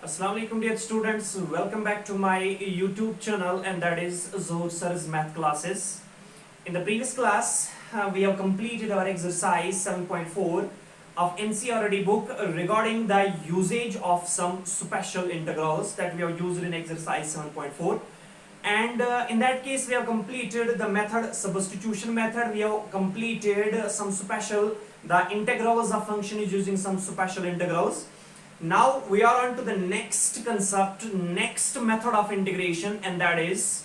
Assalamu alaikum dear students, welcome back to my YouTube channel, and that is Zohar Sir's math classes. In the previous class, we have completed our exercise 7.4 of NCERT book regarding the usage of some special integrals that we have used in exercise 7.4. And in that case, we have completed the method, substitution method. We have completed some special, the integrals of function is using some special integrals. Now we are on to the next concept, next method of integration, and that is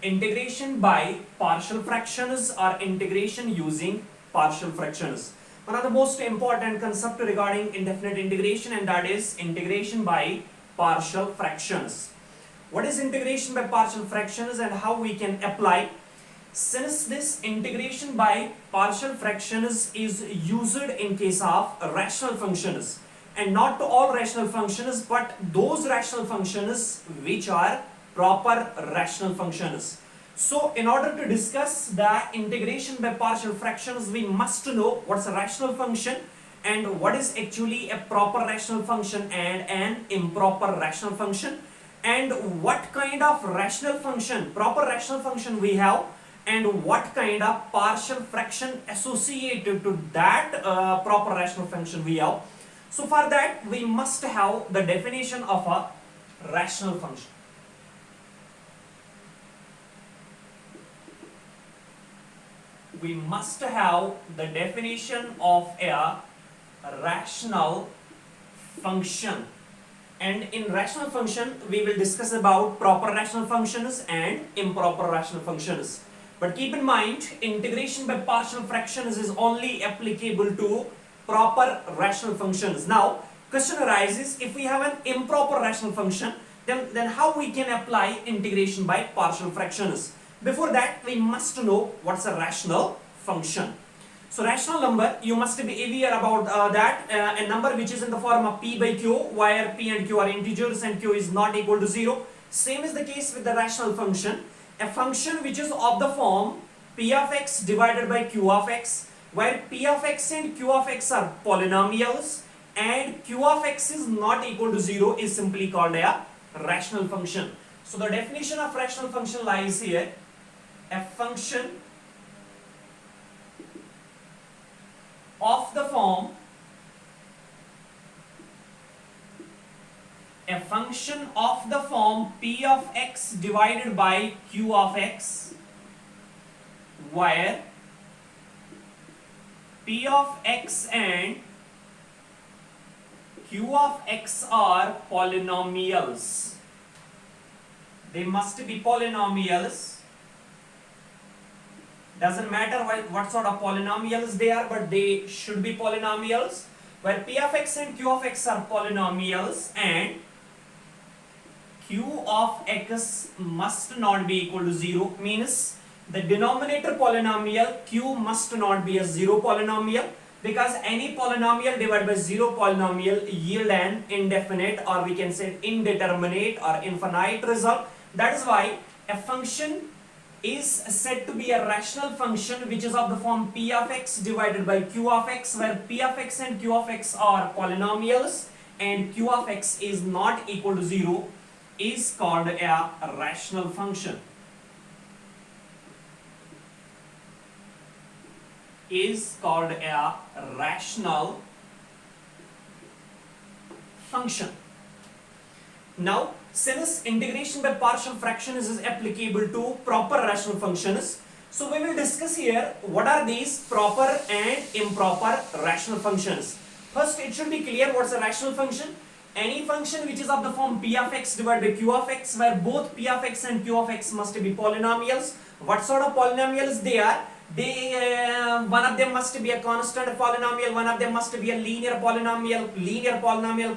integration by partial fractions or integration using partial fractions. One of the most important concept regarding indefinite integration, and that is integration by partial fractions. What is integration by partial fractions and how we can apply? Since this integration by partial fractions is used in case of rational functions, and not to all rational functions, but those rational functions which are proper rational functions. So in order to discuss the integration by partial fractions, we must know what's a rational function and what is actually a proper rational function and an improper rational function, and what kind of rational function, proper rational function we have, and what kind of partial fraction associated to that proper rational function we have. So for that, we must have the definition of a rational function. We must have the definition of a rational function. And in rational function, we will discuss about proper rational functions and improper rational functions. But keep in mind, integration by partial fractions is only applicable to proper rational functions. Now, question arises, if we have an improper rational function, then how we can apply integration by partial fractions? Before that, we must know what's a rational function. So rational number, you must be aware about that, a number which is in the form of p by q, where p and q are integers and q is not equal to 0. Same is the case with the rational function, a function which is of the form p of x divided by q of x, where p of x and q of x are polynomials and q of x is not equal to 0 is simply called a rational function. So the definition of rational function lies here, a function of the form p of x divided by q of x, where p of x and q of x are polynomials. They must be polynomials. Doesn't matter what sort of polynomials they are, but they should be polynomials, where p of x and q of x are polynomials and q of x must not be equal to 0, means the denominator polynomial q must not be a 0 polynomial, because any polynomial divided by 0 polynomial yield an indefinite, or we can say indeterminate or infinite result. That is why a function is said to be a rational function which is of the form p of x divided by q of x, where p of x and q of x are polynomials and q of x is not equal to 0, is called a rational function. Is called a rational function. Now, since integration by partial fractions is applicable to proper rational functions, so we will discuss here what are these proper and improper rational functions. First, it should be clear what's a rational function. Any function which is of the form p of x divided by q of x, where both p of x and q of x must be polynomials. What sort of polynomials they are? One of them must be a constant polynomial, one of them must be a linear polynomial,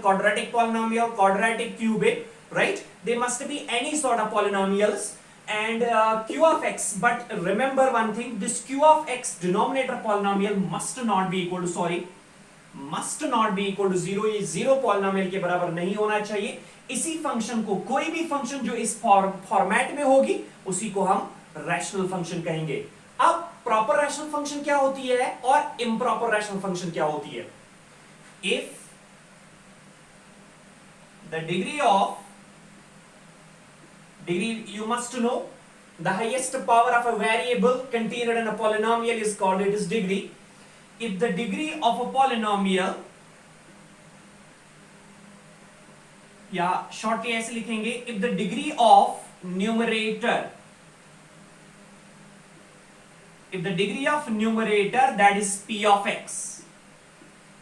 quadratic cubic, right? They must be any sort of polynomials, and q of x, but remember one thing, this q of x denominator polynomial must not be equal to 0. ये 0 polynomial के बराबर नहीं होना चाहिए. इसी function को, कोई भी फंक्शन जो इस फॉर्मेट में होगी, उसी को हम रैशनल फंक्शन कहेंगे. अब प्रॉपर रैशनल फंक्शन क्या होती है और इम्प्रॉपर रैशनल फंक्शन क्या होती है? If the degree you must know the highest power of a variable contained in a polynomial is called its degree. If the degree of a polynomial, या shortly ऐसे लिखेंगे, if the degree of numerator, that is p of x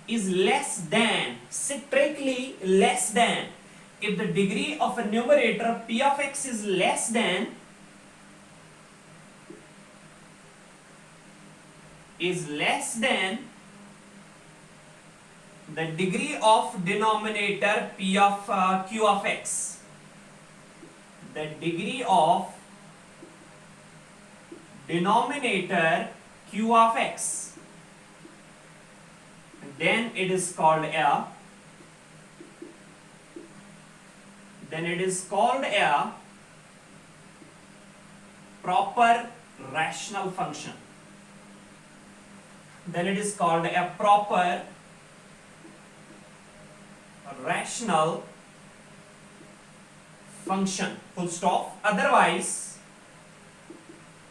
is less than, strictly less than, if the degree of a numerator p of x is less than the degree of denominator p of q of x, the degree of denominator q of x, then it is called a proper rational function. Then it is called a proper rational function. Full stop.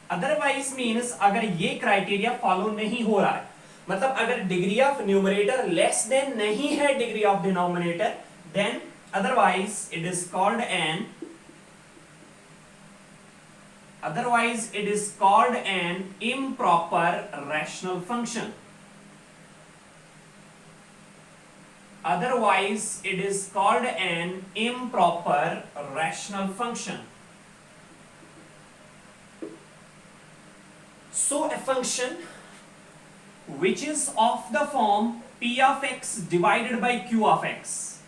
Otherwise means अगर ये criteria follow नहीं हो रहा है, मतलब अगर degree of numerator less than नहीं है degree of denominator, then otherwise it is called an improper rational function. Otherwise it is called an improper rational function. So a function which is of the form p of x divided by q of x,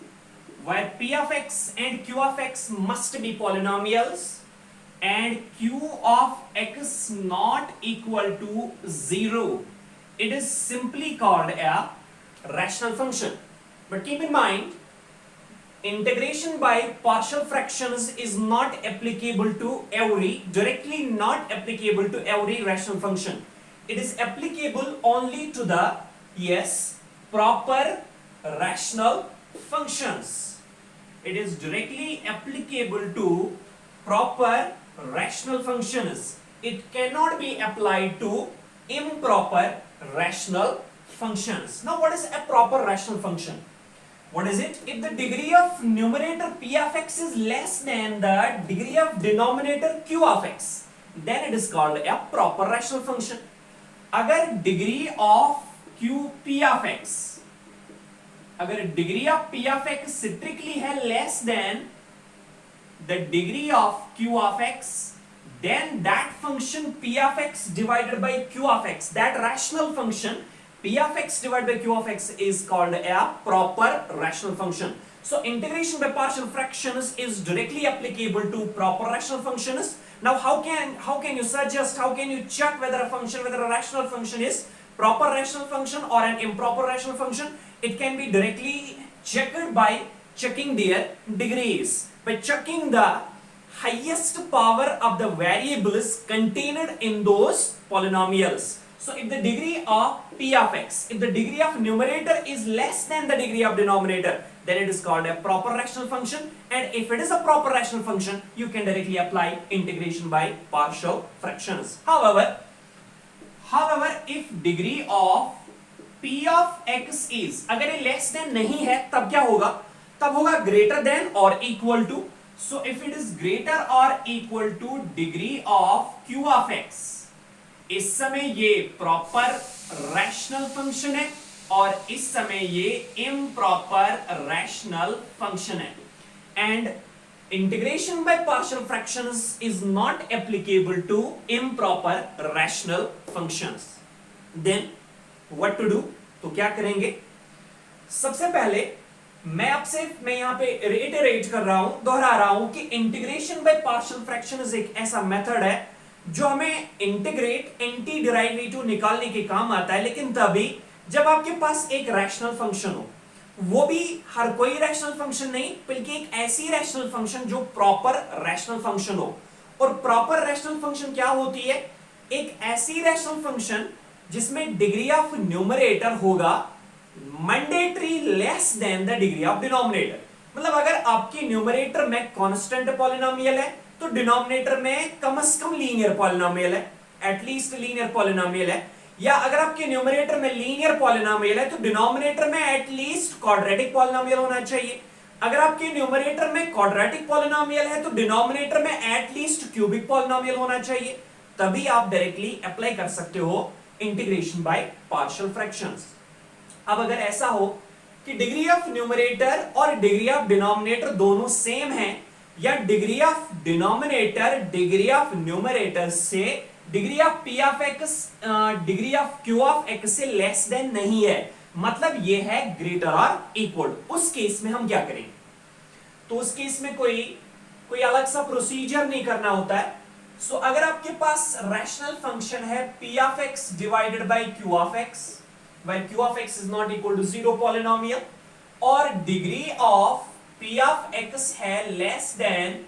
where p of x and q of x must be polynomials and q of x not equal to 0, it is simply called a rational function. But keep in mind, integration by partial fractions is not applicable to directly not applicable to every rational function. It is applicable only to the proper rational functions. It is directly applicable to proper rational functions. It cannot be applied to improper rational functions. Now what is a proper rational function? What is it? If the degree of numerator p of x is less than the degree of denominator q of x, then it is called a proper rational function. अगर degree of p of x strictly है less than the degree of q of x, then that function p of x divided by q of x, that rational function p of x divided by q of x is called a proper rational function. So integration by partial fractions is directly applicable to proper rational functions. Now how can you suggest, how can you check whether a rational function is proper rational function or an improper rational function? It can be directly checked by checking their degrees, by checking the highest power of the variables contained in those polynomials. So if the degree of p of x, if the degree of numerator is less than the degree of denominator, then it is called a proper rational function. And if it is a proper rational function, you can directly apply integration by partial fractions. However, if degree of p of x is, अगर ये less than नहीं है, तब क्या होगा? तब होगा greater than or equal to. So if it is greater or equal to degree of q of x, इस समय ये प्रॉपर रैशनल फंक्शन है और इस समय ये इम्प्रॉपर रैशनल फंक्शन है. And integration by partial fractions is not applicable to improper rational functions. Then what to do? तो क्या करेंगे? सबसे पहले मैं यहां पे रिइटरेट कर रहा हूं, दोहरा रहा हूं कि इंटीग्रेशन बाय पार्शियल फ्रैक्शंस एक ऐसा मेथड है जो हमें इंटीग्रेट एंटी डेरिवेटिव निकालने के काम आता है, लेकिन तभी जब आपके पास एक रैशनल फंक्शन हो, वो भी हर कोई रैशनल फंक्शन नहीं, बल्कि एक ऐसी रैशनल फंक्शन जो प्रॉपर रैशनल फंक्शन हो. और प्रॉपर रैशनल फंक्शन क्या होती है? एक ऐसी रैशनल फंक्शन जिसमें डिग्री ऑफ न्यूमरेटर होगा mandatory less than the degree of denominator. मतलब अगर आपके न्यूमरेटर में कांस्टेंट पॉलिनोमियल है तो डिनोमिनेटर में कम से कम लीनियर पॉलिनोमियल है, एटलीस्ट लीनियर पॉलिनोमियल है, या अगर आपके न्यूमरेटर में लीनियर पॉलिनोमियल है तो डिनोमिनेटर में एटलीस्ट क्वाड्रेटिक पॉलिनोमियल होना चाहिए। अगर आपके न्यूमरेटर में क्वाड्रेटिक पॉलिनोमियल है तो डिनोमिनेटर में एटलीस्ट क्यूबिक पॉलिनोमियल होना चाहिए, तभी आप डायरेक्टली अप्लाई कर सकते हो इंटीग्रेशन बाय पार्शियल फ्रैक्शंस। अब अगर ऐसा हो कि डिग्री ऑफ न्यूमरेटर और डिग्री ऑफ डिनोमिनेटर दोनों सेम हैं, या degree of denominator degree of numerator से degree of p of x degree of q of x से लेस देन नहीं है, मतलब ये है ग्रेटर और इक्वल, उस केस में हम क्या करेंगे? तो उस केस में कोई अलग सा प्रोसीजर नहीं करना होता है। सो अगर आपके पास रैशनल फंक्शन है p of x divided by q of x, where q of x is not equal to 0 polynomial, और degree of p of x है less than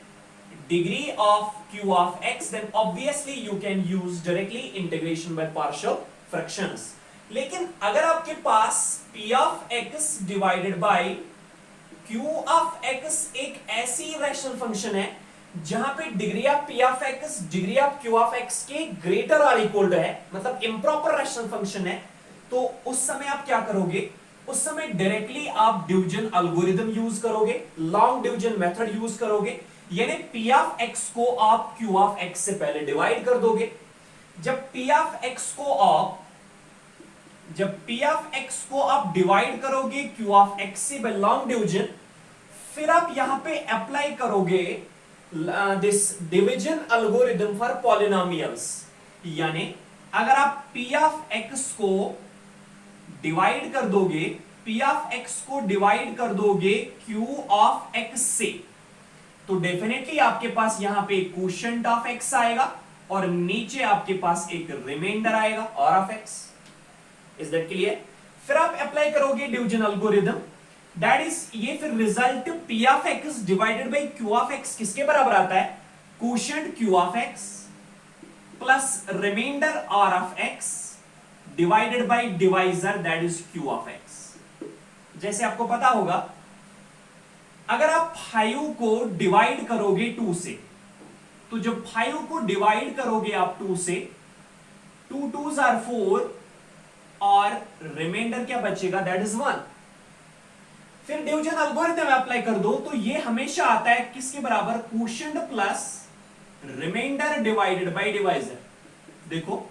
degree of q of x, then obviously you can use directly integration by partial fractions। लेकिन अगर आपके पास p of x divided by q of x एक ऐसी rational function है जहां पे degree of p of x degree of q of x के greater और इक्वल है, मतलब इंप्रॉपर रैशनल फंक्शन है, तो उस समय आप क्या करोगे? उस समय डायरेक्टली आप डिवीजन एल्गोरिथम यूज करोगे, लॉन्ग डिवीजन मेथड यूज करोगे, यानी p of x को आप q of x से पहले डिवाइड कर दोगे। जब p of x को आप डिवाइड करोगे q of x से बाय लॉन्ग डिवीजन, फिर आप यहां पे अप्लाई करोगे this division algorithm for polynomials, यानी अगर आप p of x को डिवाइड कर दोगे q of x से, तो डेफिनेटली आपके पास यहां पे क्वोशिएंट ऑफ x आएगा और नीचे आपके पास एक रिमाइंडर आएगा r of x। Is that clear? फिर आप अप्लाई करोगे डिवीजन एल्गोरिथम, दैट इज ये फिर result p of x divided by q of x किसके बराबर आता है? Quotient q of x plus remainder r of x divided by divisor that is q of x। जैसे आपको पता होगा, अगर आप 5 को डिवाइड करोगे 2 से, तो जब 5 को डिवाइड करोगे आप 2 से, 2 2s are 4 और रिमाइंडर क्या बचेगा? That is 1। फिर डिवीजन एल्गोरिथम अप्लाई कर दो तो ये हमेशा आता है किसके बराबर? Quotient plus remainder divided by divisor. देखो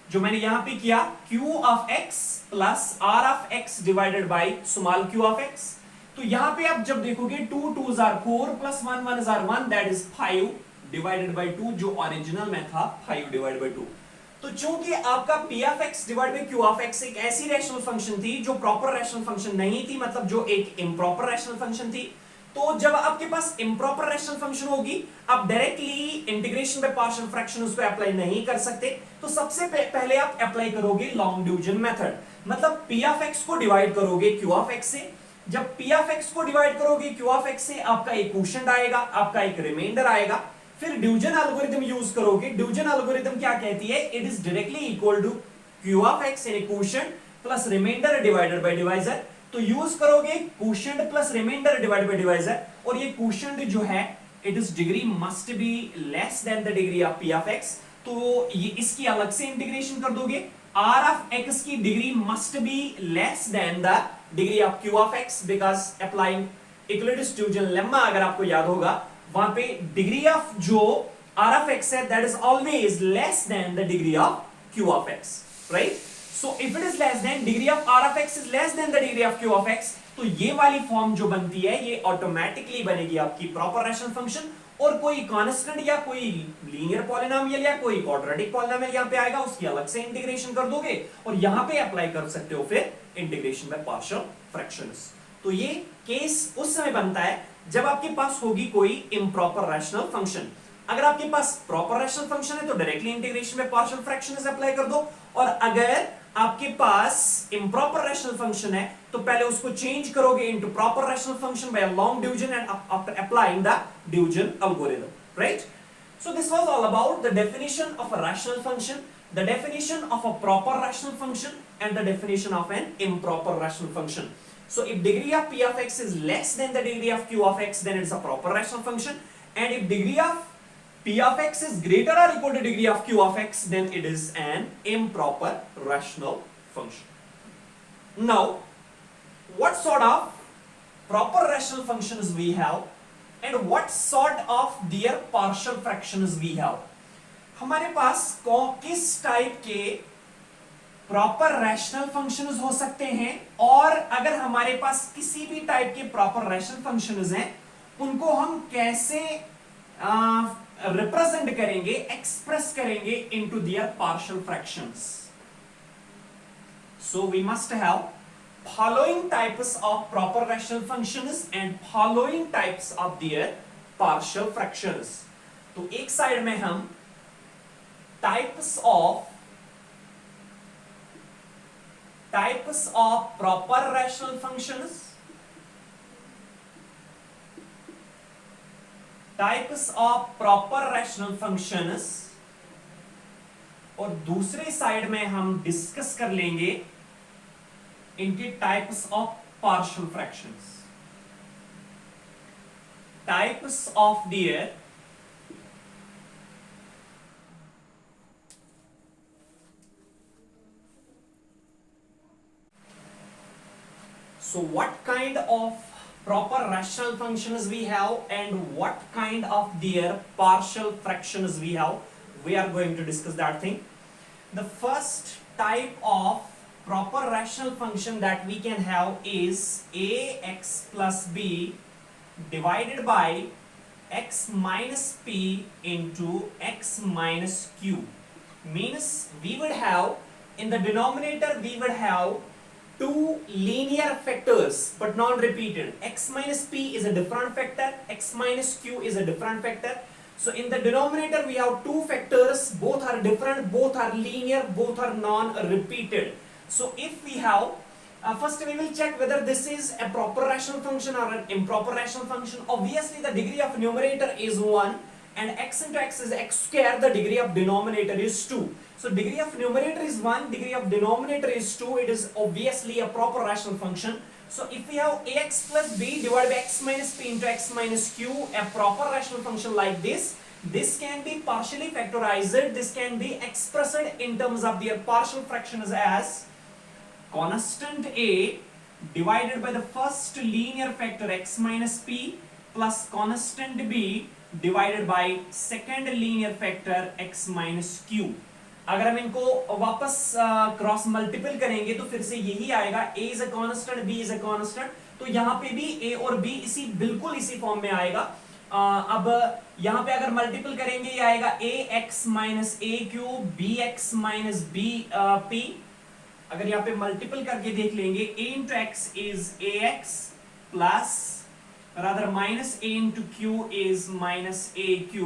जो मैंने यहां पे किया, q of x प्लस r of x divided by small q of x, तो यहां पे आप जब देखोगे 2 2s are 4 plus 1 1s are 1 that is 5 divided by 2, जो ओरिजिनल में था 5 डिवाइडेड बाय 2। तो चूंकि आपका p of x divide by q of x एक ऐसी रैशनल फंक्शन थी जो प्रॉपर रैशनल फंक्शन नहीं थी, मतलब जो एक इम्प्रॉपर रैशनल फंक्शन थी, तो जब आपके पास इम्प्रॉपर रैशनल फंक्शन होगी आप directly integration by partial fraction उस पे अप्लाई नहीं कर सकते, तो सबसे पहले आप अप्लाई करोगे लॉन्ग डिवीजन मेथड, मतलब p of x को डिवाइड करोगे q of x से। जब p of x को डिवाइड करोगे q of x से, आपका एक क्वोशिएंट आएगा, आपका एक रिमाइंडर आएगा, फिर डिवीजन एल्गोरिथम यूज करोगे। डिवीजन एल्गोरिथम क्या कहती है? It is directly equal to q of x यानी quotient plus remainder divided by divisor. तो यूज करोगे quotient plus remainder divided by divisor, और ये क्वोशिएंट जो है it is degree must be less than the degree of p of x, तो ये इसकी अलग से इंटीग्रेशन कर दोगे। r of x की degree must be less than the degree of q of x, because applying Euclidean division lemma अगर आपको याद होगा, वहां पे डिग्री ऑफ जो r of x है that is always less than the degree of q of x, right? So if it is less than, degree of r of x is less than the degree of q of x, तो ये वाली form जो बनती है ये automatically बनेगी आपकी proper rational function, और कोई कांस्टेंट या कोई लीनियर पॉलिनोमियल या कोई क्वाड्रेटिक पॉलिनोमियल यहां पे आएगा, उसकी अलग से इंटीग्रेशन कर दोगे और यहां पे अप्लाई कर सकते हो फिर इंटीग्रेशन बाय पार्शियल फ्रैक्शंस। तो ये केस उस समय बनता है जब आपके पास होगी कोई इम्प्रॉपर रैशनल फंक्शन। अगर आपके पास प्रॉपर रैशनल फंक्शन है तो directly integration by partial fractions apply कर दो, और अगर आपके पास इम्प्रॉपर रैशनल फंक्शन है तो पहले उसको चेंज करोगे into proper rational function by long division and after applying the division algorithm, right? So this was all about the definition of a rational function, the definition of a proper rational function and the definition of an improper rational function. So if degree of p of x is less than the degree of q of x, then it's a proper rational function. And if degree of p of x is greater or equal to degree of q of x, then it is an improper rational function. Now, what sort of proper rational functions we have and what sort of their partial fractions we have? हमारे पास किस type के proper rational functions हो सकते हैं, और अगर हमारे पास किसी भी टाइप के प्रॉपर रैशनल फंक्शंस हैं, उनको हम कैसे रिप्रेजेंट करेंगे, एक्सप्रेस करेंगे into their partial fractions. So we must have following types of proper rational functions and following types of their partial fractions. तो एक साइड में हम types of proper rational functions, और दूसरे साइड में हम डिस्कस कर लेंगे इनके types of partial fractions. Types of their So what kind of proper rational functions we have and what kind of their partial fractions we have, we are going to discuss that thing. The first type of proper rational function that we can have is ax plus b divided by x minus p into x minus q. Means we would have, in the denominator we would have two linear factors but non-repeated. X minus p is a different factor, x minus q is a different factor. So in the denominator we have two factors, both are different, both are linear, both are non-repeated. So if we have, first we will check whether this is a proper rational function or an improper rational function. Obviously the degree of numerator is 1 and x into x is x square, the degree of denominator is 2. So degree of numerator is 1, degree of denominator is 2, it is obviously a proper rational function. So if we have ax plus b divided by x minus p into x minus q, a proper rational function like this can be partially factorized, this can be expressed in terms of their partial fractions as constant a divided by the first linear factor x minus p plus constant b divided by second linear factor x minus q. अगर हम इनको वापस cross multiple करेंगे तो फिर से यही आएगा, a is a constant, b is a constant. तो यहाँ पे भी a और b बिल्कुल इसी फॉर्म में आएगा. अब यहाँ पे अगर मल्टीपल करेंगे ये आएगा ax minus aq bx minus bp. अगर यहाँ पे मल्टीपल करके देख लेंगे, a into x is ax plus rather minus a into q is minus aq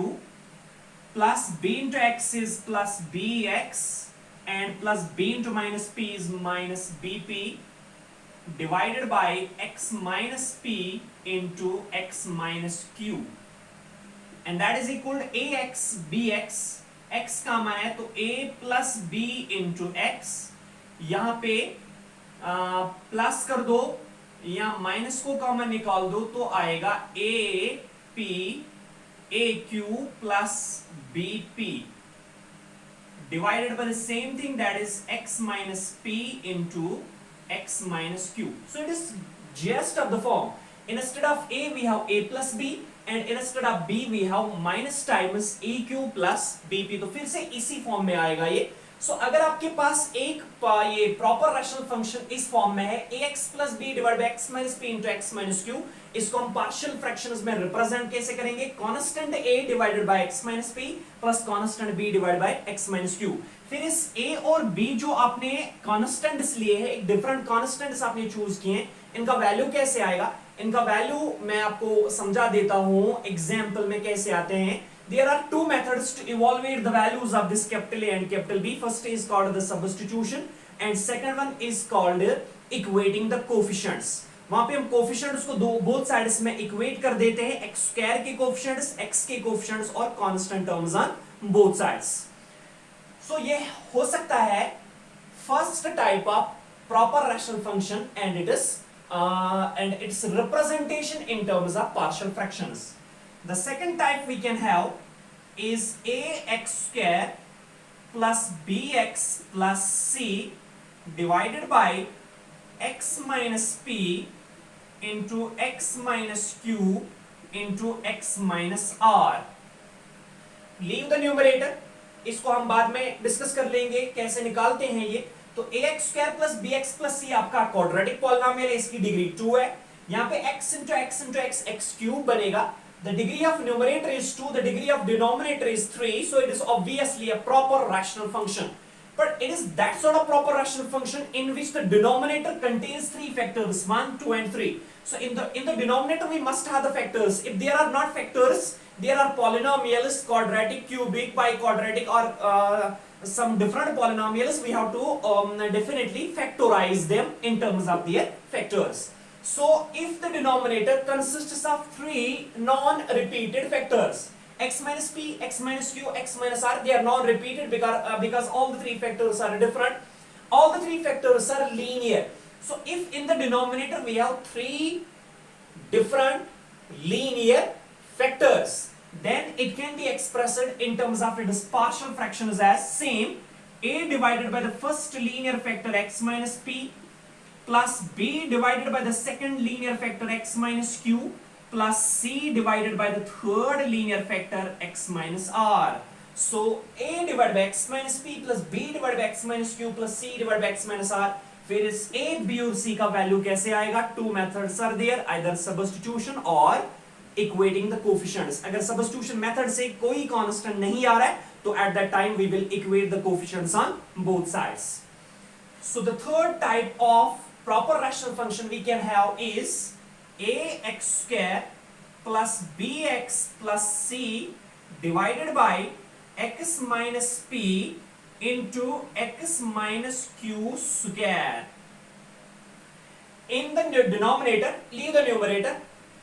plus b into x is plus bx and plus b into minus p is minus bp divided by x minus p into x minus q, and that is equal to ax bx. x का मान है तो a plus b into x, यहाँ पे plus कर दो या minus को कॉमन निकाल दो तो आएगा a p aq plus bp divided by the same thing, that is x minus p into x minus q. So it is just of the form. Instead of a we have a plus b and instead of b we have minus times aq plus bp. तो फिर से इसी form में आएगा ये. So अगर आपके पास एक ये प्रॉपर रैशनल फंक्शन इस फॉर्म में है ax plus b divided by x minus p into x minus q, इसको हम पार्शियल फ्रैक्शंस में रिप्रेजेंट कैसे करेंगे? Constant a divided by x minus p plus constant b divided by x minus q. फिर इस a और b जो आपने कांस्टेंट्स लिए हैं, एक डिफरेंट कांस्टेंट्स आपने चूज किए हैं, इनका वैल्यू कैसे आएगा? इनका वैल्यू मैं आपको समझा देता हूं एग्जांपल में कैसे आते हैं. There are two methods to evaluate the values of this capital A and capital B. First is called the substitution and second one is called equating the coefficients. वहां पे हम कोफिशिएंट्स को बोथ साइड्स में equate कर देते हैं, x square के coefficients, x के कोफिशिएंट्स और constant terms on both sides. So ये हो सकता है first type of proper rational function and it is and its representation in terms of partial fractions. The second type we can have is ax square plus bx plus c divided by x minus p into x minus q into x minus r. Leave the numerator, इसको हम बाद में discuss कर लेंगे कैसे निकालते हैं ये. तो ax square plus bx plus c आपका क्वाड्रेटिक पॉलिनोमियल है, इसकी डिग्री 2 है. यहाँ पे x into x into x x cube बनेगा. The degree of numerator is 2, the degree of denominator is 3, so it is obviously a proper rational function. But it is that sort of proper rational function in which the denominator contains 3 factors, 1, 2 and 3. So in the denominator we must have the factors. If there are not factors, there are polynomials, quadratic, cubic, biquadratic or some different polynomials. We have to definitely factorize them in terms of their factors. So if the denominator consists of 3 non-repeated factors, x minus p, x minus q, x minus r, they are non-repeated because all the 3 factors are different. All the 3 factors are linear. So if in the denominator we have 3 different linear factors, then it can be expressed in terms of its partial fractions as same: a divided by the first linear factor x minus p plus b divided by the second linear factor x minus q plus c divided by the third linear factor x minus r. So a divided by x minus p plus b divided by x minus q plus c divided by x minus r. फिर इस a, b और c का value कैसे आएगा? 2 methods are there, either substitution or equating the coefficients. अगर substitution method से कोई constant नहीं आ रहा है तो at that time we will equate the coefficients on both sides. So the third type of proper rational function we can have is ax square plus bx plus c divided by x minus p into x minus q square. In the denominator, leave the numerator.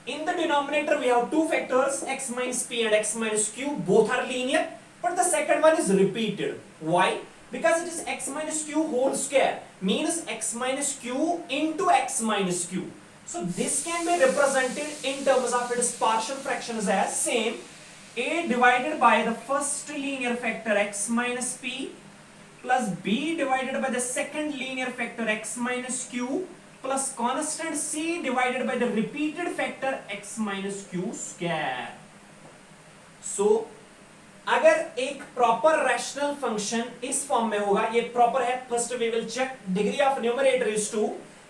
In the denominator we have 2 factors, x minus p and x minus q, both are linear, but the second one is repeated. Why? Because it is x minus q whole square, means x minus q into x minus q. So this can be represented in terms of its partial fractions as same: a divided by the first linear factor x minus p plus b divided by the second linear factor x minus q plus constant c divided by the repeated factor x minus q square. So अगर एक proper rational function इस form में होगा, ये proper है, first we will check degree of numerator is 2,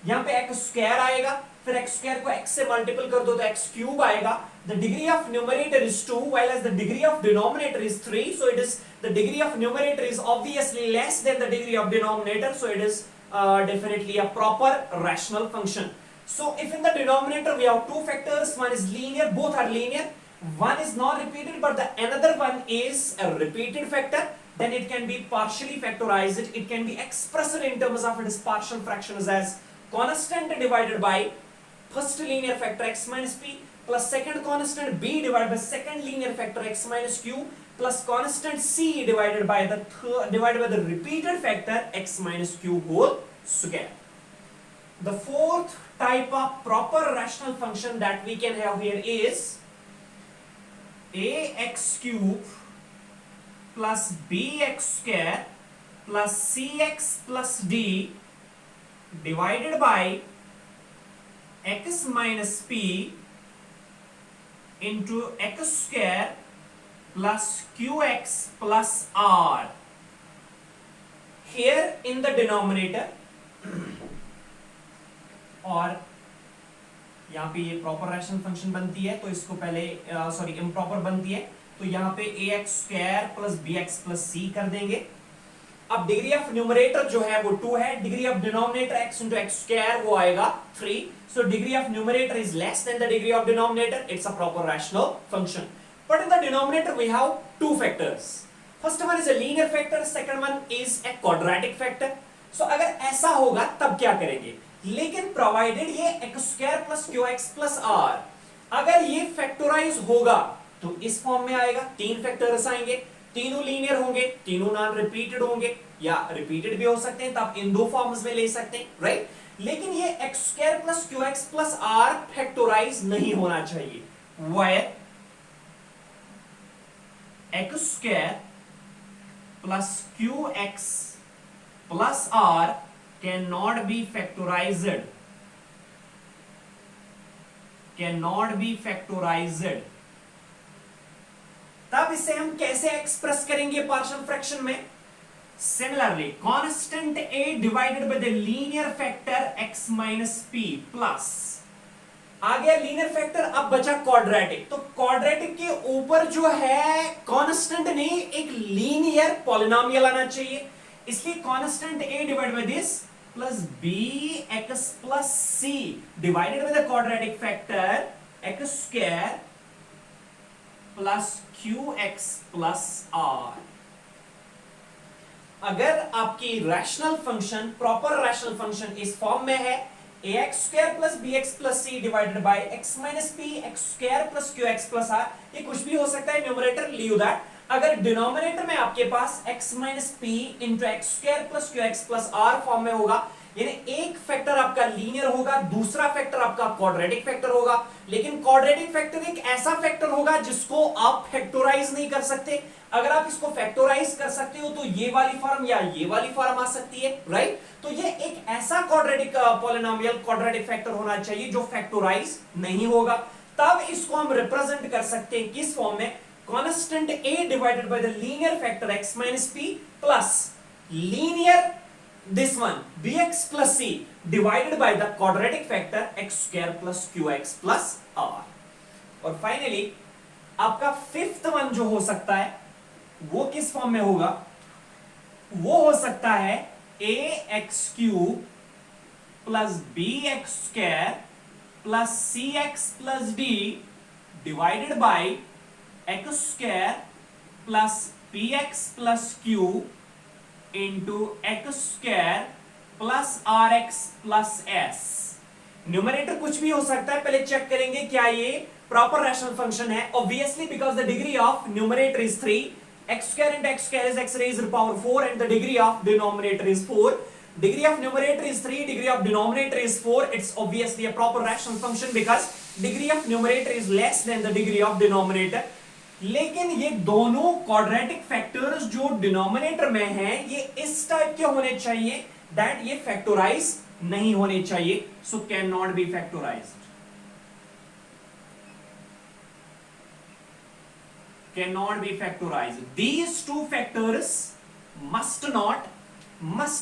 यहाँ पे x square आएगा, फिर x स्क्वायर को x से मल्टीपल कर दो तो x क्यूब आएगा. The degree of numerator is 2 while as the degree of denominator is 3, so it is the degree of numerator is obviously less than the degree of denominator, so it is definitely a proper rational function. So if in the denominator we have 2 factors, one is linear, both are linear, one is not repeated but the another one is a repeated factor, then it can be partially factorized. It can be expressed in terms of its partial fractions as constant divided by first linear factor x minus p plus second constant b divided by second linear factor x minus q plus constant c divided by the repeated factor x minus q whole square. The fourth type of proper rational function that we can have here is ax cube plus bx square plus cx plus d divided by x minus p into x square plus qx plus r. Here in the denominator और यहाँ पे ये proper rational function बनती है तो इसको पहले improper बनती है तो यहाँ पे ax square plus bx plus c कर देंगे. अब डिग्री ऑफ न्यूमरेटर जो है वो 2 है, degree of denominator x into x square वो आएगा 3. So degree of numerator is less than the degree of denominator. It's a proper rational function. But in the denominator we have 2 factors. First one is a linear factor, second one is a quadratic factor. So अगर ऐसा होगा तब क्या करेंगे? लेकिन provided ये x square plus qx plus r, अगर ये फैक्टराइज होगा तो इस फॉर्म में आएगा. 3 फैक्टर्स आएंगे, तीनों लीनियर होंगे, तीनों नॉन रिपीटेड होंगे या रिपीटेड भी हो सकते हैं, तो आप इन 2 फॉर्म्स में ले सकते हैं, राइट. लेकिन ये x square plus q x plus r factorise नहीं होना चाहिए। Where x square plus q x plus r can not be factorised, cannot be factorized। तब इसे हम कैसे एक्सप्रेस करेंगे पार्शियल फ्रैक्शन में? Similarly constant a divided by the linear factor x minus p plus, आ गया लीनियर फैक्टर, अब बचा क्वाड्रेटिक। तो क्वाड्रेटिक के ऊपर जो है कांस्टेंट नहीं, एक लीनियर पॉलिनोमियल आना चाहिए, इसलिए constant a divided by this plus b x plus c divided by the quadratic factor x square plus q x plus r. अगर आपकी rational function, proper rational function इस फॉर्म में है a x square plus b x plus c divided by x minus p x square plus q x plus r, ये कुछ भी हो सकता है, न्यूमरेटर लीव दैट। अगर डिनोमिनेटर में आपके पास x minus p into x square plus q x plus r form में होगा, यानी एक फैक्टर आपका लीनियर होगा, दूसरा फैक्टर आपका क्वाड्रेटिक फैक्टर होगा, लेकिन क्वाड्रेटिक फैक्टर एक ऐसा फैक्टर होगा जिसको आप फैक्टराइज नहीं कर सकते। अगर आप इसको फैक्टराइज कर सकते हो तो ये वाली फॉर्म या ये वाली फॉर्म आ सकती है, राइट? तो ये एक ऐसा क्वाड्रेटिक पॉलिनोमियल क्वाड्रेटिक फैक्टर होना चाहिए जो फैक्टराइज नहीं होगा, तब इसको हम रिप्रेजेंट कर सकते हैं किस फॉर्म में? Constant a divided by the linear factor x minus p plus linear this one bx plus c divided by the quadratic factor x square plus qx plus r। और फाइनली आपका fifth one जो हो सकता है वो किस form में होगा? वो हो सकता है ax cube plus bx square plus cx plus d divided by x square plus px plus q into x square plus r x plus s. Numerator कुछ भी हो सकता है, पहले चेक करेंगे क्या ये प्रॉपर रैशनल फंक्शन है। Obviously because the degree of numerator is 3, x square into x square is x raised to power 4 and the degree of denominator is 4। Degree of numerator is 3, degree of denominator is 4, it's obviously a proper rational function because degree of numerator is less than the degree of denominator. लेकिन ये दोनों quadratic factors जो denominator में हैं ये इस type के होने चाहिए दैट ये फैक्टराइज नहीं होने चाहिए, so can not B factorised, can not B factorised. These two factors must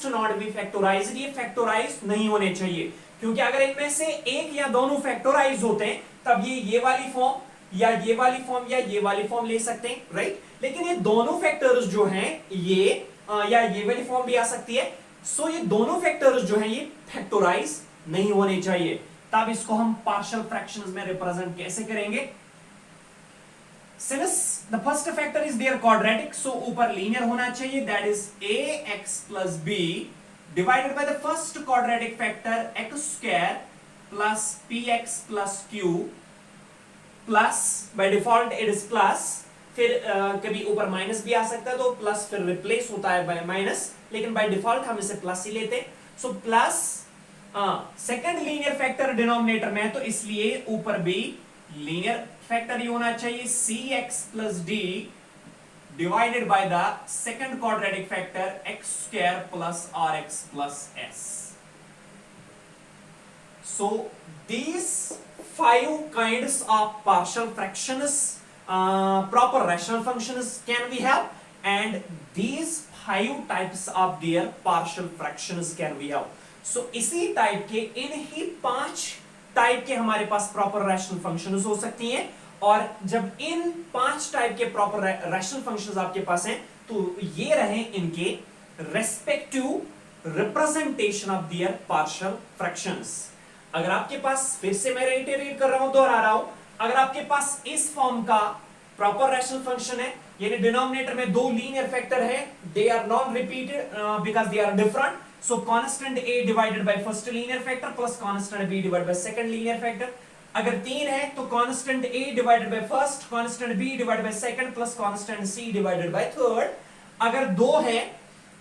not be factorised, ये फैक्टराइज नहीं होने चाहिए, क्योंकि अगर इनमें से एक या दोनों फैक्टराइज होते हैं तब ये वाली फॉर्म या ये वाली फॉर्म या ये वाली फॉर्म ले सकते हैं, राइट? लेकिन ये दोनों फैक्टर्स जो हैं ये या ये वाली फॉर्म भी आ सकती है, सो ये दोनों फैक्टर्स जो हैं ये फैक्टराइज नहीं होने चाहिए। तब इसको हम पार्शियल फ्रैक्शंस में रिप्रेजेंट कैसे करेंगे? Since the first factor is there quadratic, so ऊपर लीनियर होना चाहिए, that is ax plus b divided by the first quadratic factor x square plus px plus q plus, by default it is plus, फिर कभी ऊपर minus भी आ सकता है तो प्लस फिर रिप्लेस होता है बाय माइनस, लेकिन बाय डिफॉल्ट हम इसे प्लस ही लेते हैं। So plus second linear factor denominator में है तो इसलिए ऊपर भी लीनियर फैक्टर ही होना चाहिए, cx plus d divided by the second quadratic factor x square plus rx plus s। So these 5 kinds of partial fractions, proper rational functions can we have, and these 5 types of their partial fractions can we have। So इसी type के इन ही 5 type के हमारे पास proper rational functions हो सकती हैं, और जब इन 5 type के प्रॉपर रैशनल फंक्शंस आपके पास हैं तो ये रहे इनके respective representation of their partial fractions. अगर आपके पास, फिर से मैं रिटेरेट कर रहा हूं, दोहरा रहा हूं, अगर आपके पास इस फॉर्म का प्रॉपर रैशनल फंक्शन है, यानी डिनोमिनेटर में दो लीनियर फैक्टर है, they are not repeated because they are different, so constant a divided by first linear factor plus constant b divided by second linear factor. अगर 3 है तो constant a divided by first, constant b divided by second plus constant c divided by third. अगर 2 है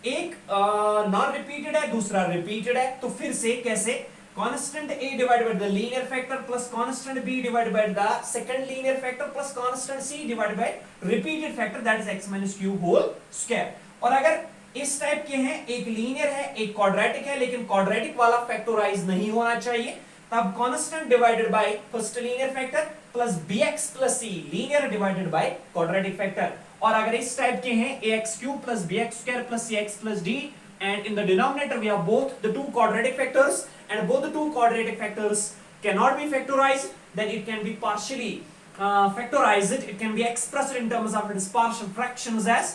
एक non repeated है, दूसरा repeated है, तो फिर से कैसे, constant a divided by the linear factor plus constant b divided by the second linear factor plus constant c divided by repeated factor that is x minus q whole square. और अगर इस type के हैं, एक linear है एक quadratic है, लेकिन क्वाड्रेटिक वाला फैक्टराइज नहीं होना चाहिए, तब constant divided by first linear factor plus bx plus c linear divided by quadratic factor. और अगर इस टाइप के हैं ax cube plus bx square plus cx plus d, and in the denominator we have both the two quadratic factors, and both the two quadratic factors cannot be factorized, then it can be partially factorized, it can be expressed in terms of its partial fractions as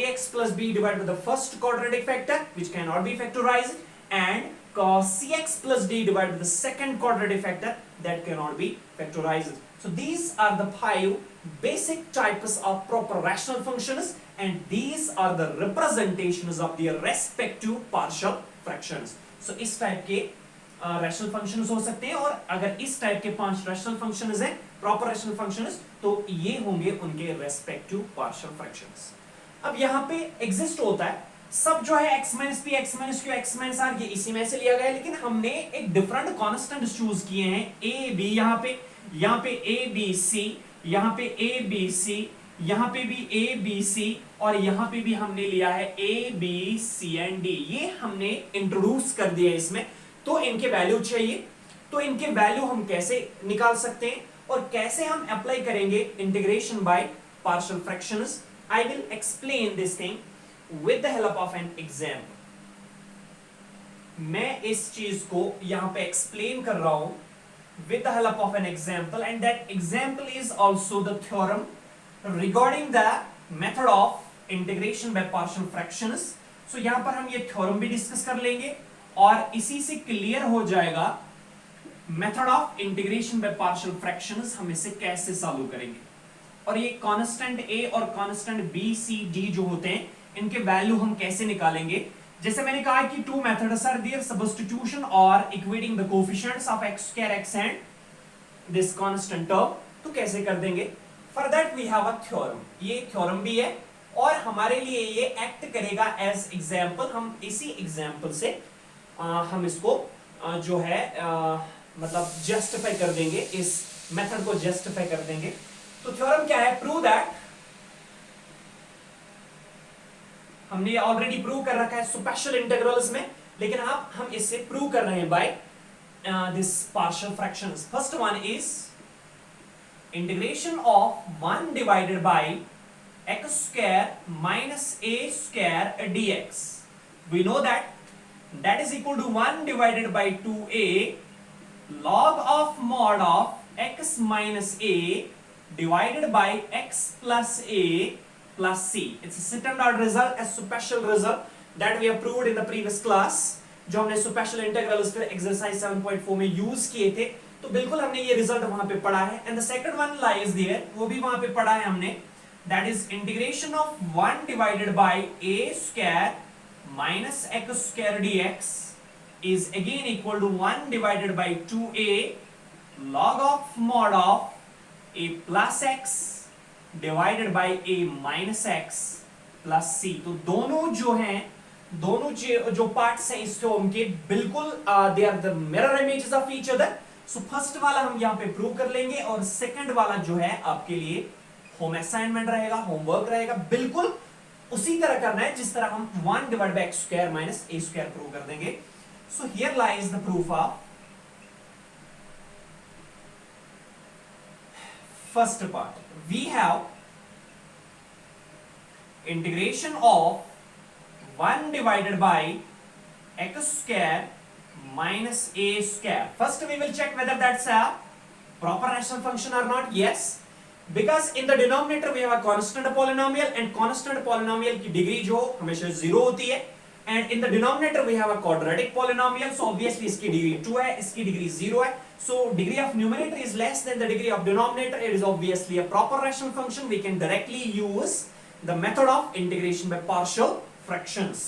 ax plus b divided by the first quadratic factor which cannot be factorized, and cos cx plus d divided by the second quadratic factor that cannot be factorized. So these are the 5 basic types of proper rational functions, and these are the representations of their respective partial fractions. So इस type के rational functions हो सकते हैं, और अगर इस type के 5 rational functions हैं, प्रॉपर रैशनल फंक्शंस, तो ये होंगे उनके रेस्पेक्टिव पार्शियल फ्रैक्शंस। अब यहाँ पे एग्जिस्ट होता है सब जो है x minus p, x minus q, x minus r, ये इसी में से लिया गया है, लेकिन हमने एक डिफरेंट कांस्टेंट चूज किए हैं, a b, यहाँ पे a b c, यहाँ पे a b c, यहाँ पे भी a b c, और यहाँ पे भी हमने लिया है a b c and d, ये हमने इंट्रोड्यूस कर दिया है इसमें। तो इनके वैल्यू चाहिए, तो इनके वैल्यू हम कैसे निकाल सकते हैं और कैसे हम अप्लाई करेंगे integration by partial fractions, I will explain this thing with the help of an example. मैं इस चीज को यहां पे explain कर रहा हूं with the help of an example, and that example is also the theorem regarding the method of integration by partial fractions. So यहां पर हम ये theorem भी डिस्कस कर लेंगे, और इसी से क्लियर हो जाएगा method of integration by partial fractions हम इसे कैसे सॉल्व करेंगे, और ये कांस्टेंट a और कांस्टेंट b c d जो होते हैं इनके वैल्यू हम कैसे निकालेंगे। जैसे मैंने कहा कि 2 मेथड्स आर देयर, सब्स्टिट्यूशन और equating the coefficients of x square x and this constant term, तो कैसे कर देंगे। For that we have a theorem, ये थ्योरम भी है और हमारे लिए ये एक्ट करेगा एज एग्जांपल। हम इसी एग्जांपल से हम इसको जो है मतलब जस्टिफाई कर देंगे, इस मेथड को जस्टिफाई कर देंगे। तो थ्योरम क्या है, प्रूव दैट, हमने ये ऑलरेडी प्रूव कर रखा है स्पेशल इंटीग्रल्स में, लेकिन अब हम इससे प्रूव कर रहे हैं by this partial fractions. First one is integration of 1 divided by x square minus a square dx। We know that is equal to 1 divided by 2a log of mod of x minus a divided by x plus a plus c. It's a second order result, a special result that we have proved in the previous class, जो हमने special integrals फिर exercise 7.4 में use किए थे, तो बिल्कुल हमने ये result वहां पे पढ़ा है। And the second one lies there, वो भी वहां पे पढ़ा है हमने, that is integration of 1 divided by a square minus x square dx is again equal to 1 divided by 2a log of mod of a plus x divided by a minus x plus c। तो दोनों जो हैं, दोनों जो parts हैं इस theorem के, बिल्कुल they are the mirror images of each other. So first वाला हम यहाँ पे प्रूव कर लेंगे, और सेकंड वाला जो है आपके लिए होम असाइनमेंट रहेगा, होमवर्क रहेगा, बिल्कुल उसी तरह करना है जिस तरह हम 1 divide by x square minus a square prove कर देंगे। So here lies the proof of first part. We have integration of 1 divided by x square minus a square. First we will check whether that's a proper rational function or not. Yes, because in the denominator we have a constant polynomial, and constant polynomial की degree जो हमेशा 0 होती है, and in the denominator we have a quadratic polynomial, so obviously इसकी degree 2 है, इसकी degree 0 है, so degree of numerator is less than the degree of denominator. It is obviously a proper rational function. We can directly use the method of integration by partial fractions.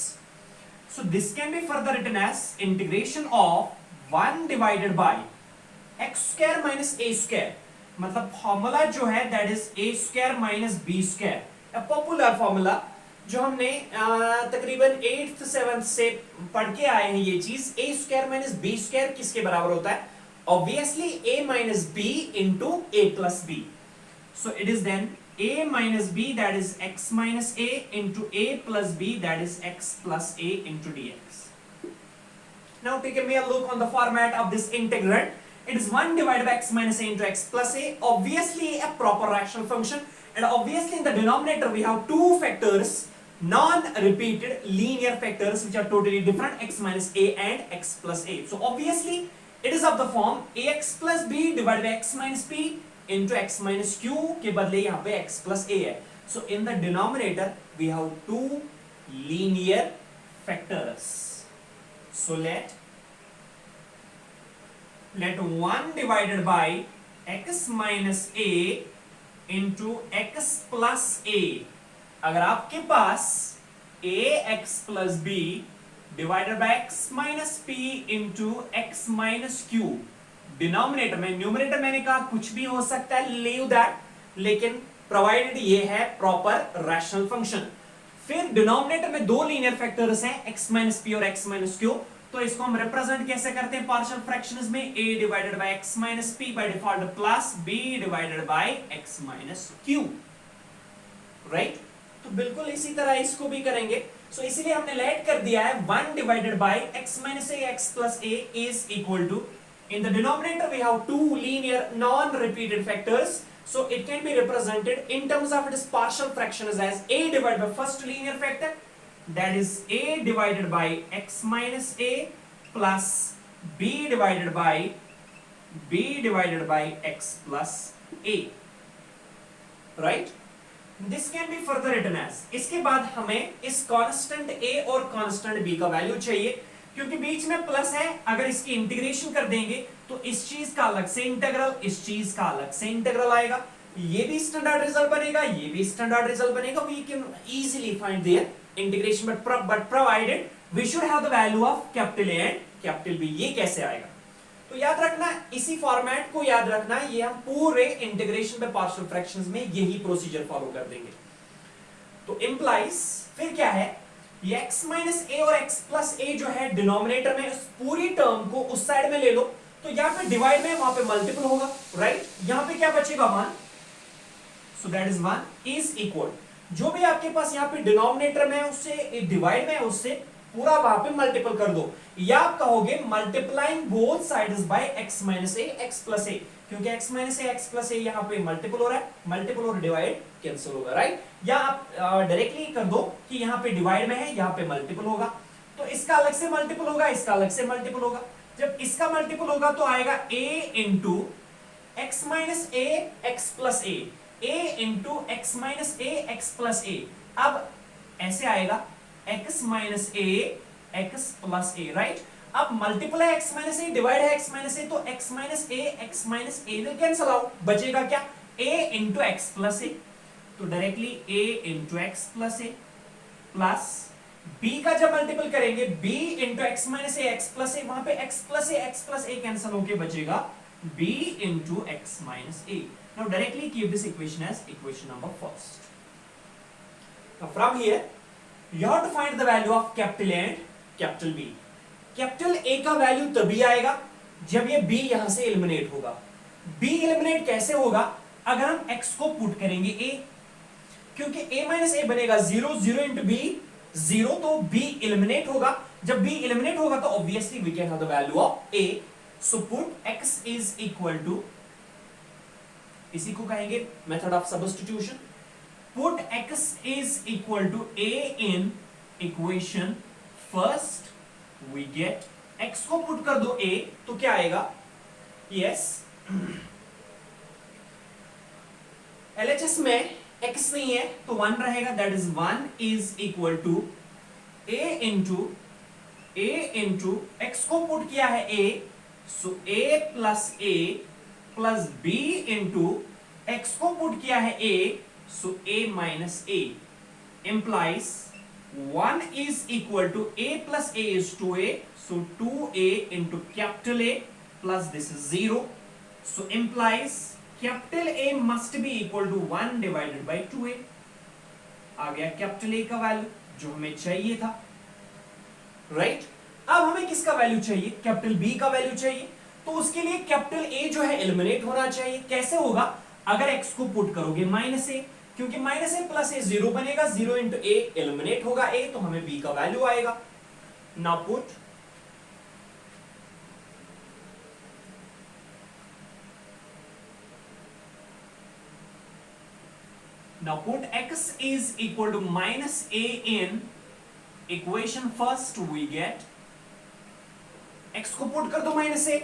So this can be further written as integration of 1 divided by x square minus a square, मतलब formula जो है that is a square minus b square, a popular formula जो हमने तकरीबन 8th 7th से पढ़ के आए हैं ये चीज, a square minus b square किसके बराबर होता है? Obviously a minus b into a plus b. So it is then a minus b, that is x minus a, into a plus b, that is x plus a into dx. Now take a mere look on the format of this integrand. It is 1 divided by x minus a into x plus a, obviously a proper rational function, and obviously in the denominator we have two factors, non-repeated linear factors which are totally different, x minus a and x plus a. So obviously it is of the form ax plus b divided by x minus p into x minus q के बदले यहाँ पे x plus a है. So in the denominator we have two linear factors. So let 1 divided by x minus a into x plus a. अगर आपके पास ax plus b divided by x minus p into x minus q, denominator में, numerator मैंने कहा कुछ भी हो सकता है, लीव दैट, लेकिन प्रोवाइडेड ये है प्रॉपर रैशनल फंक्शन. फिर डिनोमिनेटर में दो लीनियर फैक्टर्स हैं, x माइनस पी और x माइनस क्यू. तो इसको हम रिप्रेजेंट कैसे करते हैं पार्शियल फ्रैक्शंस में? a divided by x minus P by default plus b divided by x minus Q. Right, तो बिल्कुल इसी तरह इसको भी करेंगे. सो इसीलिए हमने लेट कर दिया है 1 divided by x minus a x plus a is equal to, in the denominator we have two linear non-repeated factors, so it can be represented in terms of its partial fractions as a divided by first linear factor, that is a divided by x minus a plus b divided by x plus a. Right, this can be further written as, इसके बाद हमें इस constant a और constant b का value चाहिए, क्योंकि बीच में plus है. अगर इसकी इंटीग्रेशन कर देंगे तो इस चीज का अलग से इंटीग्रल, इस चीज का अलग से इंटीग्रल आएगा. ये भी स्टैंडर्ड रिजल्ट बनेगा, ये भी स्टैंडर्ड रिजल्ट बनेगा. We can easily find their integration, but provided we should have the value of capital A and capital B. ये कैसे आएगा? तो याद रखना, इसी फॉर्मेट को याद रखना. ये हम पूरे इंटीग्रेशन में पार्शियल फ्रैक्शंस में यही प्रोसीजर फॉलो कर देंगे. तो इंप्लाइज फिर क्या है, ये x माइनस a और x प्लस a जो है डिनोमिनेटर में, उस पूरी टर्म को उस साइड में ले लो. तो यहाँ पे डिवाइड में, वहां पे मल्टीपल होगा. राइट, यहाँ पे क्या बचेगा? 1. So that is 1 is equal, जो भी आपके पास यहाँ पे डिनोमिनेटर में उससे डिवाइड में उससे पूरा वहां पे मल्टीपल कर दो. या आप कहोगे multiplying both sides by x minus a x plus a, क्योंकि x minus a x plus a यहाँ पे मल्टीपल हो रहा है, मल्टीपल और डिवाइड कैंसिल होगा. राइट, या आप डायरेक्टली कर दो कि यहाँ पे डिवाइड में है, यहाँ पे मल्टीपल होगा, तो इसका अलग से मल्टीपल होगा, इसका अलग से मल्टीपल होगा. जब इसका मल्टीपल होगा तो आएगा a into x minus A x plus a into x minus A x plus a. अब ऐसे आएगा x minus A x plus a. Right, अब मल्टीपल है x माइनस ए, डिवाइड है x माइनस ए, तो x minus A will cancel out. बचेगा क्या? a into x plus ए. तो directly a into x plus A plus b का जब multiple करेंगे b into x minus A x plus a, वहां पे x प्लस ए कैंसिल होके बचेगा b into x minus a. Now directly keep this equation as equation number first. Now from here you have to find the value of capital A and capital B. Capital A का value तभी आएगा जब ये B यहां से eliminate होगा. B eliminate कैसे होगा? अगर हम x को पुट करेंगे A, क्योंकि A माइनस A बनेगा 0, 0 इंटू B 0, तो B एलिमिनेट होगा. जब B एलिमिनेट होगा तो obviously we can have the value of A. So put x is equal to, इसी को कहेंगे method of substitution. Put x is equal to a in equation first. We get x को put कर दो a, तो क्या आएगा? Yes, LHS में x नहीं है तो 1 रहेगा. That is 1 is equal to a into x को पुट किया है a, so a plus b into x को पुट किया है a, so a minus a implies 1 is equal to a plus a is 2a, so 2a into capital A plus this is 0, so implies capital A must be equal to 1 divided by 2a. आ गया capital A का value जो हमें चाहिए था, right. अब हमें किसका value चाहिए, कैपिटल बी का वैल्यू चाहिए। तो उसके लिए कैपिटल ए जो है एलिमिनेट होना चाहिए। कैसे होगा, अगर एक्स को पुट करोगे माइनस ए, क्योंकि माइनस ए प्लस ए जीरो बनेगा, जीरो इंटू ए एलिमिनेट होगा ए, तो हमें बी का वैल्यू आएगा। Now put x is equal to minus a in equation first we get, x को पुट कर दो माइनस ए।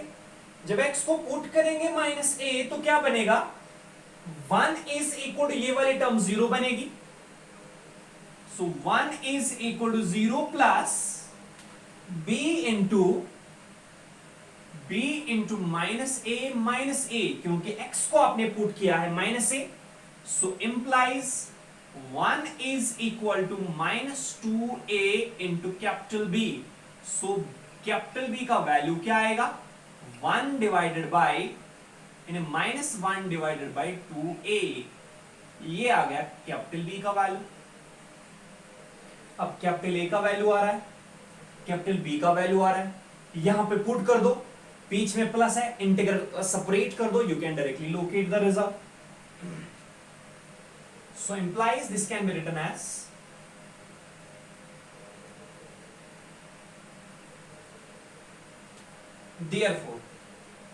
जब x को पुट करेंगे माइनस ए तो क्या बनेगा, 1 इज इक्वल टू ये वाली टर्म जीरो बनेगी। So 1 is equal to zero plus b into minus a, क्योंकि x को आपने पुट किया है minus a, so implies 1 is equal to minus 2a into capital B. So capital B का value क्या आएगा, 1 divided by minus 1 divided by 2a, ये आ गया कैपिटल B का वैल्यू। अब कैपिटल A का वैल्यू आ रहा है, कैपिटल B का वैल्यू आ रहा है, यहां पे पुट कर दो, बीच में प्लस है, इंटीग्रल सेपरेट कर दो, you can directly locate the result. So implies this can be written as therefore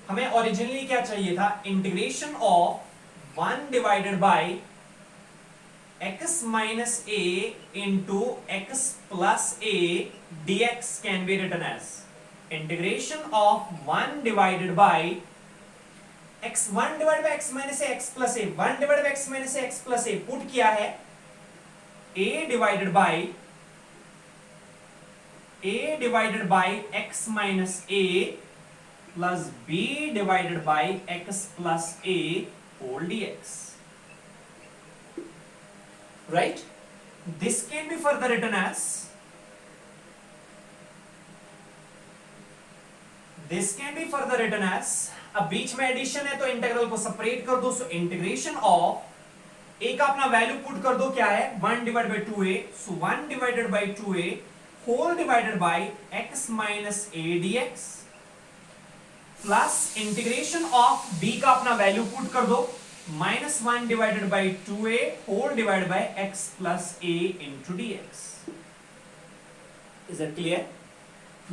हमें ओरिजिनली क्या चाहिए था, integration of 1 divided by x minus a into x plus a dx can be written as integration of 1 divided by x1 divide by x minus x plus a, 1 divide by x minus x plus a put किया है a divided by x minus a plus b divided by x plus a whole dx, right. This can be further written as, अब बीच में addition है तो integral को separate कर दो। सो इंटीग्रेशन ऑफ ए का अपना वैल्यू पुट कर दो, क्या है 1 divide by 2a, so 1 divided by 2a whole divided by x minus a dx, plus integration of b का अपना वैल्यू पुट कर दो, minus 1 divided by 2a whole divided by x plus a into dx। Is it clear?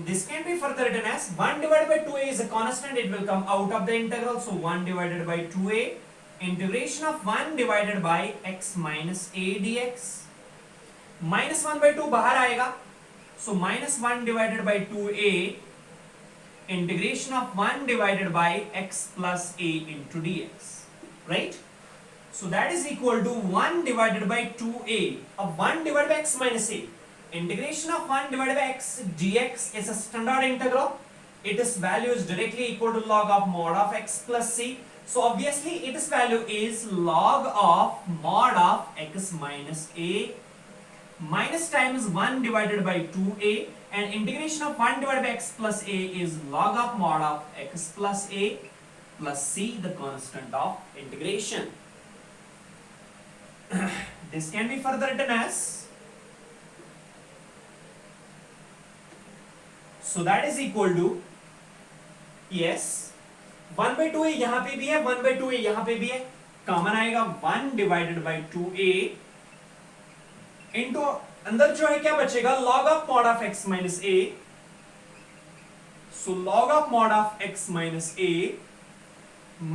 This can be further written as 1 divided by 2a is a constant, it will come out of the integral, so 1 divided by 2a integration of 1 divided by x minus a dx, minus 1 by 2 बाहर आएगा, so minus 1 divided by 2a integration of 1 divided by x plus a into dx, right? So that is equal to 1 divided by 2a, अब 1 divided by x minus a, integration of 1 divided by x dx is a standard integral. Its value is directly equal to log of mod of x plus c. So obviously its value is log of mod of x minus a. Minus times 1 divided by 2a, and integration of 1 divided by x plus a is log of mod of x plus a plus c, the constant of integration. This can be further written as, so that is equal to, yes, 1 by 2a यहां पे भी है, 1 by 2a यहां पे भी है, common आएगा 1 divided by 2a into अंदर जो है क्या बचेगा, log of mod of x minus a, so log of mod of x minus a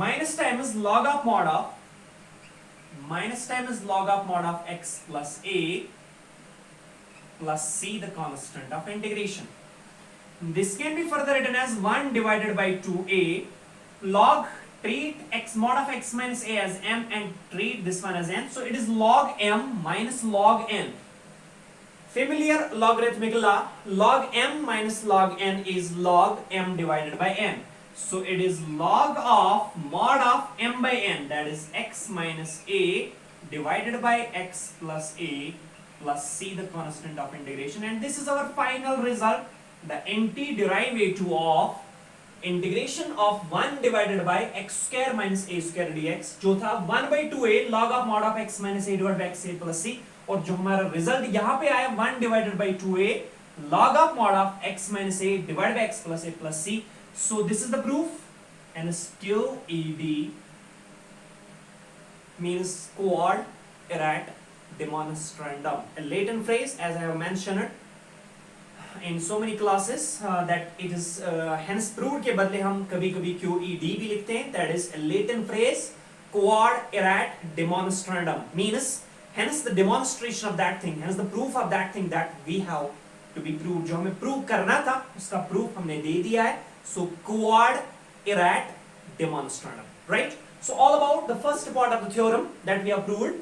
minus times log of mod of x plus a plus c, the constant of integration. This can be further written as 1 divided by 2a log, treat x mod of x minus a as m and treat this one as n, so it is log m minus log n. Familiar logarithmic law, log m minus log n is log m divided by n, so it is log of mod of m by n, that is x minus a divided by x plus a plus c, the constant of integration, and this is our final result, the antiderivative of integration of 1 divided by x square minus a square dx, जो था 1 by 2a log of mod of x minus a divided by x a plus c, और जो हमारा result यहाँ पे आया 1 divided by 2a log of mod of x minus a divided by x plus a plus c. So this is the proof, and still ed means quod erat demonstrandum, a Latin phrase as I have mentioned it in so many classes that it is hence proved के बदले हम कभी कभी QED भी लिखते हैं. That is a Latin phrase quod erat demonstrandum means hence the demonstration of that thing, hence the proof of that thing that we have to be proved. जो हमें prove करना था उसका proof हमने दे दिया है. So quod erat demonstrandum, right? So all about the first part of the theorem that we have proved,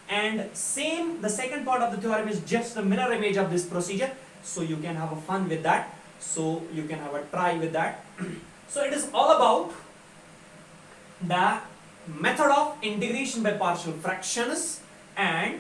and same the second part of the theorem is just the mirror image of this procedure. So you can have a fun with that. So you can have a try with that. So it is all about the method of integration by partial fractions and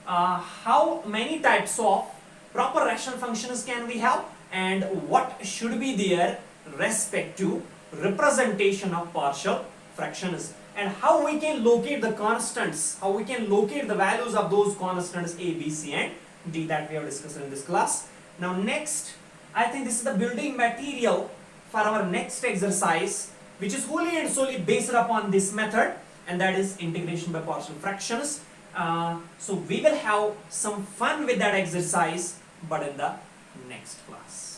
how many types of proper rational functions can we have and what should be their respective representation of partial fractions, and how we can locate the constants, how we can locate the values of those constants a, b, c and d that we have discussed in this class. Now next, I think this is the building material for our next exercise, which is wholly and solely based upon this method, and that is integration by partial fractions. So we will have some fun with that exercise, but in the next class.